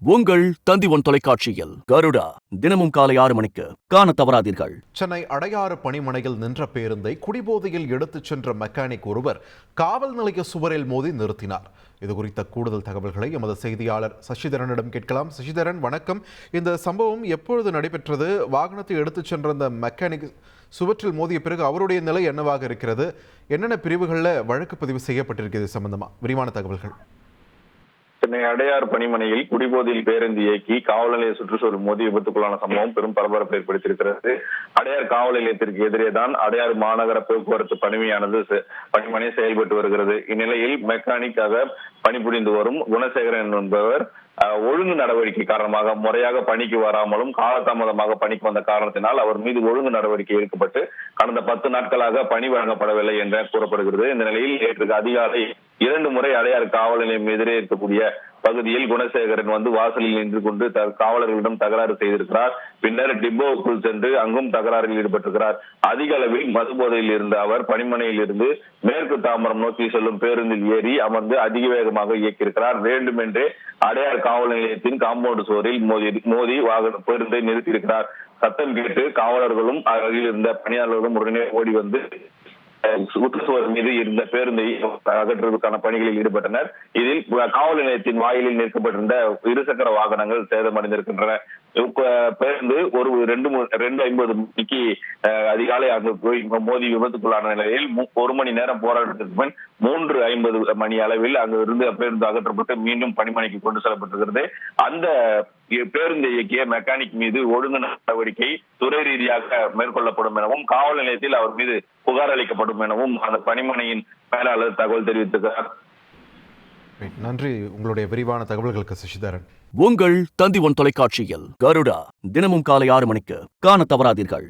உங்கள் தந்தி ஒன் தொலைக்காட்சியில் கருடா தினமும் காலை 6 மணிக்கு காண தவறாதீர்கள். சென்னை அடையாறு பணிமனையில் நின்ற பேருந்தை குடிபோதையில் எடுத்துச் சென்ற மெக்கானிக் ஒருவர் காவல் நிலைய சுவரில் மோதி நிறுத்தினார். இது குறித்த கூடுதல் தகவல்களை எமது செய்தியாளர் சசிதரனிடம் கேட்கலாம். சசிதரன், வணக்கம். இந்த சம்பவம் எப்பொழுது நடைபெற்றது? வாகனத்தை எடுத்துச் சென்ற அந்த மெக்கானிக் சுவற்றில் மோதிய பிறகு அவருடைய நிலை என்னவாக இருக்கிறது? என்னென்ன பிரிவுகளில் வழக்கு பதிவு செய்யப்பட்டிருக்கிறது சம்பந்தமா விரிவான தகவல்கள்? சென்னை அடையார் பணிமனையில் குடிபோதையில் பேருந்து இயக்கி காவல் நிலைய சுற்றுச்சூழல் மோதி விபத்துக்குள்ளான சம்பவம் பெரும் பரபரப்பை ஏற்படுத்தியிருக்கிறது. அடையார் காவல் நிலையத்திற்கு எதிரே தான் அடையார் மாநகர போக்குவரத்து பணிமனை செயல்பட்டு வருகிறது. இந்நிலையில் மெக்கானிக்காக பணிபுரிந்து வரும் குணசேகரன் என்பவர் ஒழுங்கு நடவடிக்கை காரணமாக முறையாக பணிக்கு வராமலும் காலதாமதமாக பணிக்கு வந்த காரணத்தினால் அவர் மீது ஒழுங்கு நடவடிக்கை எடுக்கப்பட்டு கடந்த 10 நாட்களாக பணி வழங்கப்படவில்லை என்று கூறப்படுகிறது. இந்த நிலையில் நேற்று அதிகாலை 2 முறை அடையார் காவல் நிலையம் எதிரே இருக்கக்கூடிய பகுதியில் குணசேகரன் வாசலில் நின்று கொண்டு காவலர்களிடம் தகராறு செய்திருக்கிறார். பின்னர் டிப்போவுக்குள் சென்று அங்கும் தகராறில் ஈடுபட்டிருக்கிறார். அதிக அளவில் மது போதையில் இருந்த அவர் பணிமனையில் இருந்து மேற்கு தாம்பரம் நோக்கி செல்லும் பேருந்தில் ஏறி அமர்ந்து அதிக வேகமாக இயக்கியிருக்கிறார். வேண்டுமென்றே அடையார் காவல் நிலையத்தின் காம்பவுண்ட் சுவரில் மோதி பேருந்தை நிறுத்தியிருக்கிறார். சத்தம் கேட்டு காவலர்களும் அருகில் இருந்த பணியாளர்களும் உடனே ஓடி வந்து சுற்றுச்சுவர் மீது இருந்த பேருந்தை அகற்றுவதற்கான பணிகளில் ஈடுபட்டனர். இதில் காவல் நிலையத்தின் வாயிலில் நிற்கப்பட்டிருந்த இருசக்கர வாகனங்கள் சேதமடைந்திருக்கின்றன. பேருந்து ஒரு 2:50 மணிக்கு அதிகாலை அங்கு போய் மோதி விபத்துக்குள்ளான நிலையில் 1 மணி நேரம் போராட்டத்திற்கு பின் 3:50 மணி அளவில் அங்கு இருந்து பேருந்து அகற்றப்பட்டு மீண்டும் பணிமனைக்கு கொண்டு செல்லப்பட்டிருக்கிறது. அந்த பேருந்து இயக்கிய மெக்கானிக் மீது ஒழுங்கு நடவடிக்கை துறை ரீதியாக மேற்கொள்ளப்படும் எனவும் காவல் நிலையத்தில் அவர் மீது புகார் அளிக்கப்படும் எனவும் அந்த பணிமனையின் மேலாளர் தகவல் தெரிவித்திருக்கிறார். நன்றி உங்களுடைய விரிவான தகவல்களுக்கு சசிதரன். உங்கள் தந்தி ஒன் தொலைக்காட்சியில் கருடா தினமும் காலை 6 மணிக்கு காண தவறாதீர்கள்.